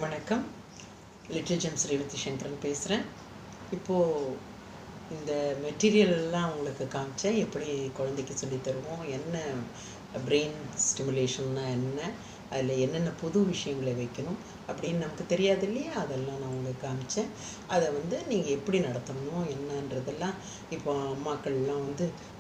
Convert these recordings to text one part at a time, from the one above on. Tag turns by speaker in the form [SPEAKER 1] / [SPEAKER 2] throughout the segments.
[SPEAKER 1] வணக்கம். Little gems Revathi Sankaran பேசுகிறேன். இப்போது இந்த மெட்டீரியல்லாம் உங்களுக்கு காமிச்சேன், எப்படி குழந்தைக்கு சொல்லித் தருவோம், என்ன பிரெயின் ஸ்டிமுலேஷன்னா என்ன, அதில் என்னென்ன புது விஷயங்களை வைக்கணும் அப்படின்னு நமக்கு தெரியாது இல்லையா, அதெல்லாம் நான் உங்களுக்கு காமிச்சேன். அதை நீங்கள் எப்படி நடத்தணும் என்னன்றதெல்லாம் இப்போ அம்மாக்கள்லாம்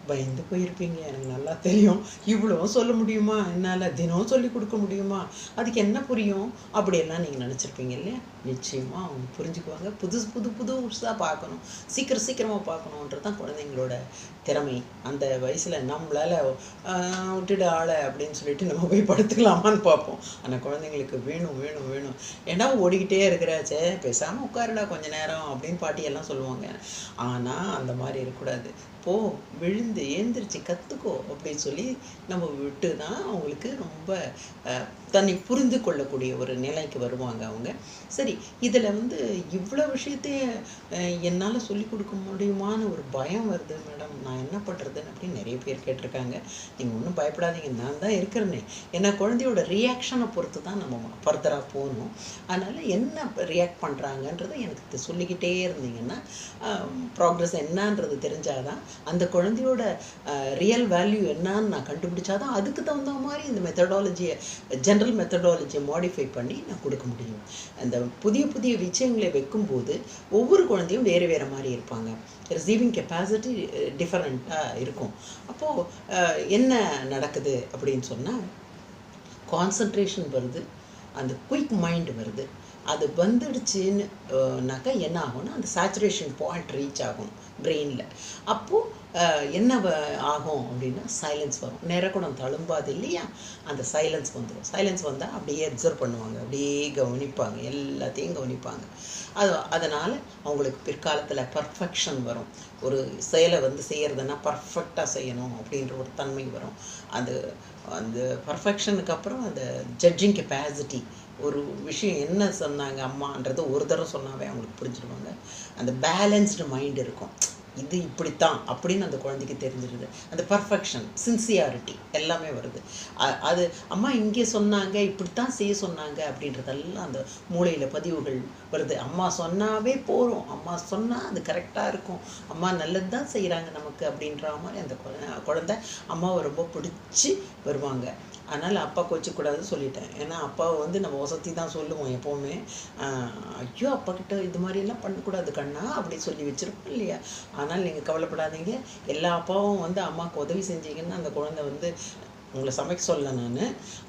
[SPEAKER 1] பயந்து போயிருப்பீங்க, எனக்கு நல்லா தெரியும். இவ்வளோ சொல்ல முடியுமா, என்னால் தினம் சொல்லி கொடுக்க முடியுமா, அதுக்கு என்ன புரியும் அப்படியெல்லாம் நீங்கள் நினச்சிருப்பீங்க இல்லையா. நிச்சயமாக அவங்க புரிஞ்சுக்குவாங்க. புதுசாக பார்க்கணும், சீக்கிரமாக பார்க்கணுன்றது தான் குழந்தைங்களோட திறமை. அந்த வயசில் நம்மளால் விட்டுடு ஆளை அப்படின்னு சொல்லிட்டு நம்ம போய் படுத்துக்கலாமான்னு பார்ப்போம். ஆனால் குழந்தைங்களுக்கு வேணும் வேணும் வேணும், ஏன்னா ஓடிக்கிட்டே இருக்கிறாச்சே, பேசாமல் உட்காருடா கொஞ்ச நேரம் அப்படின்னு பாட்டியெல்லாம் சொல்லுவாங்க. ஆனால் அந்த மாதிரி இருக்கக்கூடாது. விழுந்து எழுந்திரிச்சு கற்றுக்கோ அப்படின்னு சொல்லி நம்ம விட்டு தான் அவங்களுக்கு ரொம்ப தன்னை புரிந்து கொள்ளக்கூடிய ஒரு நிலைக்கு வருவாங்க அவங்க. சரி, இதில் இவ்வளோ விஷயத்தையும் என்னால் சொல்லி கொடுக்க முடியுமான்னு ஒரு பயம் வருது மேடம், நான் என்ன பண்ணுறதுன்னு அப்படின்னு நிறைய பேர் கேட்டிருக்காங்க. நீங்கள் ஒன்றும் பயப்படாதீங்க, நான் தான் இருக்கிறேனே. ஏன்னா குழந்தையோட ரியாக்ஷனை பொறுத்து தான் நம்ம ஃபர்தராக போகணும். அதனால் என்ன ரியாக்ட் பண்ணுறாங்கன்றதை எனக்கு சொல்லிக்கிட்டே இருந்தீங்கன்னா ப்ராக்ரஸ் என்னன்றது தெரிஞ்சாதான், அந்த குழந்தையோட ரியல் வேல்யூ என்னான்னு நான் கண்டுபிடிச்சாதான் அதுக்கு தகுந்த மாதிரி இந்த மெத்தடாலஜியை, ஜென்ரல் மெத்தடாலஜியை மாடிஃபை பண்ணி நான் கொடுக்க முடியும். அந்த புதிய விஷயங்களை வைக்கும்போது ஒவ்வொரு குழந்தையும் வேறு மாதிரி இருப்பாங்க. ரிசீவிங் கெப்பாசிட்டி டிஃபரெண்ட்டாக இருக்கும். அப்போது என்ன நடக்குது அப்படின்னு சொன்னால், கான்சன்ட்ரேஷன் வருது, அந்த குயிக் மைண்ட் வருது. அது வந்துடுச்சுன்னாக்கா என்ன ஆகும்னா, அந்த சேச்சுரேஷன் பாயிண்ட் ரீச் ஆகும் பிரெயினில். அப்போது என்ன ஆகும் அப்படின்னா, சைலன்ஸ் வரும். நேரக்கூடம் தழும்பாது இல்லையா, அந்த சைலன்ஸ் வந்துடும். சைலன்ஸ் வந்தால் அப்படியே அப்சர்வ் பண்ணுவாங்க, அப்படியே கவனிப்பாங்க, எல்லாத்தையும் கவனிப்பாங்க. அதனால் அவங்களுக்கு பிற்காலத்தில் பர்ஃபெக்ஷன் வரும். ஒரு செயலை செய்கிறதுனா பர்ஃபெக்டாக செய்யணும் அப்படின்ற ஒரு தன்மை வரும். அந்த பர்ஃபெக்ஷனுக்கு அப்புறம் அந்த ஜட்ஜிங் கெப்பாசிட்டி, ஒரு விஷயம் என்ன சொன்னாங்க அம்மான்றது ஒரு தடவை சொன்னாவே அவங்களுக்கு புரிஞ்சுடுவாங்க. அந்த பேலன்ஸ்டு மைண்ட் இருக்கும். இது இப்படித்தான் அப்படின்னு அந்த குழந்தைக்கு தெரிஞ்சிருது. அந்த பர்ஃபெக்ஷன், சின்சியாரிட்டி எல்லாமே வருது. அது அம்மா இங்கே சொன்னாங்க, இப்படித்தான் செய்ய சொன்னாங்க அப்படின்றதெல்லாம் அந்த மூளையில் பதிவுகள் வருது. அம்மா சொன்னாவே போகிறோம், அம்மா சொன்னால் அது கரெக்டாக இருக்கும், அம்மா நல்லது தான் செய்கிறாங்க நமக்கு அப்படின்ற மாதிரி அந்த குழந்தை அம்மாவை ரொம்ப பிடிச்சி வருவாங்க. அதனால் அப்பா கோச்சிக்கூடாதுன்னு சொல்லிட்டேன். ஏன்னா அப்பாவை நம்ம வசதி தான் சொல்லுவோம் எப்போவுமே. ஐயோ அப்பா கிட்ட இது மாதிரியெல்லாம் பண்ணக்கூடாது கண்ணா அப்படி சொல்லி வச்சுருப்போம் இல்லையா. ஆனால் நீங்கள் கவலைப்படாதீங்க, எல்லா அப்பாவும் அம்மாவுக்கு உதவி செஞ்சீங்கன்னா அந்த குழந்தை உங்களை சமைக்க சொல்ல நான்.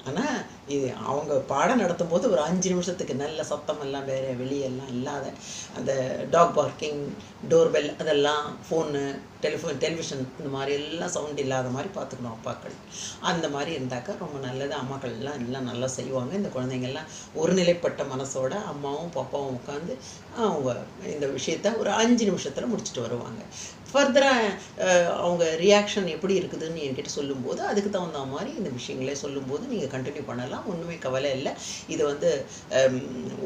[SPEAKER 1] ஆனால் இது அவங்க பாடம் நடத்தும் போது ஒரு 5 நிமிஷத்துக்கு நல்ல சத்தமெல்லாம் வேறு வெளியெல்லாம் இல்லாத, அந்த டாக் பார்க்கிங், டோர்பெல், அதெல்லாம் ஃபோனு, டெலிவிஷன், இந்த மாதிரி எல்லாம் சவுண்ட் இல்லாத மாதிரி பார்த்துக்கணும் அப்பாக்கள். அந்த மாதிரி இருந்தாக்கா ரொம்ப நல்லது. அம்மாக்கள் எல்லாம் நல்லா செய்வாங்க. இந்த குழந்தைங்கள்லாம் ஒருநிலைப்பட்ட மனசோட அம்மாவும் பாப்பாவும் உட்காந்து அவங்க இந்த விஷயத்த ஒரு 5 நிமிஷத்தில் முடிச்சுட்டு வருவாங்க. ஃபர்தராக அவங்க ரியாக்ஷன் எப்படி இருக்குதுன்னு என்கிட்ட சொல்லும்போது அதுக்கு தகுந்த மாதிரி இந்த விஷயங்களே சொல்லும்போது நீங்கள் கண்டினியூ பண்ணலாம். ஒன்றுமே கவலை இல்லை. இது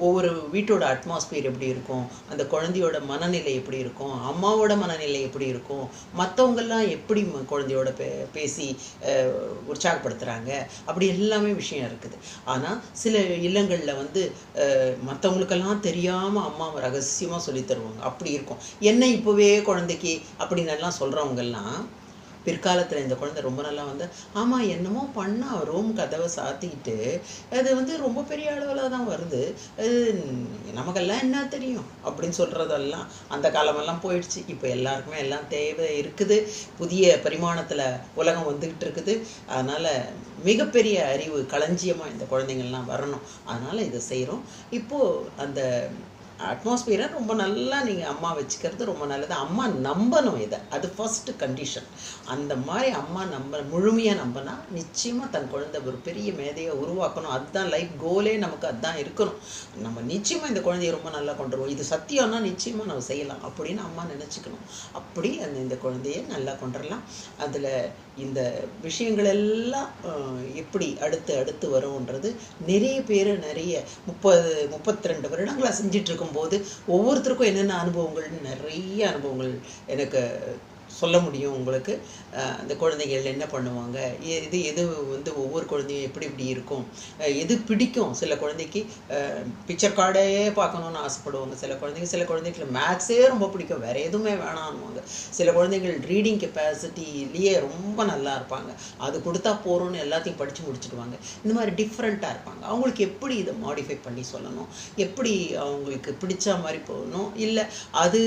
[SPEAKER 1] ஒவ்வொரு வீட்டோட அட்மாஸ்பியர் எப்படி இருக்கும், அந்த குழந்தையோட மனநிலை எப்படி இருக்கும், அம்மாவோட மனநிலை எப்படி இருக்கும், மற்றவங்கெல்லாம் எப்படி குழந்தையோட பேசி உற்சாகப்படுத்துகிறாங்க, அப்படி எல்லாமே விஷயம் இருக்குது. ஆனால் சில இல்லங்களில் மற்றவங்களுக்கெல்லாம் தெரியாமல் அம்மா ரகசியமாக சொல்லி தருவாங்க. அப்படி இருக்கும். என்ன இப்போவே குழந்தைக்கு அப்படின்னு எல்லாம் சொல்கிறவங்கெல்லாம் பிற்காலத்தில் இந்த குழந்தை ரொம்ப நல்லா ஆமாம் என்னமோ பண்ணால் ரூம் கதவை சாத்திக்கிட்டு அது ரொம்ப பெரிய அளவில் தான் வருது, நமக்கெல்லாம் என்ன தெரியும் அப்படின்னு சொல்கிறதெல்லாம் அந்த காலமெல்லாம் போயிடுச்சு. இப்போ எல்லாருக்குமே எல்லாம் தேவை இருக்குது. புதிய பரிமாணத்தில் உலகம் வந்துக்கிட்டு இருக்குது. அதனால் மிகப்பெரிய அறிவு களஞ்சியமாக இந்த குழந்தைங்கள்லாம் வரணும். அதனால் இதை செய்கிறோம். இப்போது அந்த அட்மாஸ்பியரை ரொம்ப நல்லா நீங்கள் அம்மா வச்சுக்கிறது ரொம்ப நல்லது. அம்மா நம்பணும் இதை, அது ஃபர்ஸ்ட் கண்டிஷன். அந்த மாதிரி அம்மா முழுமையாக நம்பினா நிச்சயமாக தன் குழந்தை ஒரு பெரிய மேதையை உருவாக்கணும். அதுதான் லைஃப் கோலே, நமக்கு அதுதான் இருக்கணும். நம்ம நிச்சயமாக இந்த குழந்தைய ரொம்ப நல்லா கொண்டுருவோம், இது சத்தியம்னா நிச்சயமாக நம்ம செய்யலாம் அப்படின்னு அம்மா நினச்சிக்கணும். அப்படி இந்த குழந்தையை நல்லா கொண்டுடலாம். அதில் இந்த விஷயங்கள் எல்லாம் எப்படி அடுத்து வரும்ன்றது நிறைய பேர் 32 வருடங்களாக செஞ்சிட்ருக்கும் போது ஒவ்வொருத்தருக்கும் என்னென்ன அனுபவங்கள்னு நிறைய அனுபவங்கள் எனக்கு சொல்ல முடியும் உங்களுக்கு. அந்த குழந்தைகள் என்ன பண்ணுவாங்க, எது வந்து ஒவ்வொரு குழந்தையும் எப்படி இப்படி இருக்கும், எது பிடிக்கும். சில குழந்தைக்கு பிக்சர் கார்டே பார்க்கணுன்னு ஆசைப்படுவாங்க. சில குழந்தைகளுக்கு மேத்ஸே ரொம்ப பிடிக்கும், வேறு எதுவுமே வேணான்னுவாங்க. சில குழந்தைகள் ரீடிங் கெப்பாசிட்டிலேயே ரொம்ப நல்லா இருப்பாங்க, அது கொடுத்தா போகிறோன்னு எல்லாத்தையும் படித்து முடிச்சுடுவாங்க. இந்த மாதிரி டிஃப்ரெண்ட்டாக இருப்பாங்க. அவங்களுக்கு எப்படி இதை மாடிஃபை பண்ணி சொல்லணும், எப்படி அவங்களுக்கு பிடிச்ச மாதிரி போகணும், இல்லை அது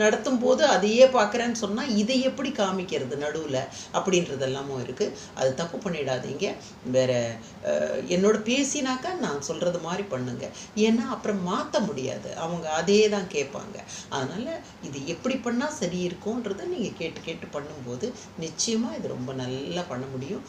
[SPEAKER 1] நடத்தும் போது அதையே பார்க்குறேன்னு சொன்னால் இதை எப்படி காமிக்கிறது நடுவில் அப்படின்றதெல்லாமும் இருக்குது. அது தப்பு பண்ணிடாதீங்க. வேறு என்னோட பேசினாக்கா நான் சொல்கிறது மாதிரி பண்ணுங்க. ஏன்னா அப்புறம் மாற்ற முடியாது, அவங்க அதே தான் கேட்பாங்க. அதனால் இது எப்படி பண்ணால் சரி இருக்கும்ன்றதை நீங்கள் கேட்டு கேட்டு பண்ணும்போது நிச்சயமாக இது ரொம்ப நல்லா பண்ண முடியும்.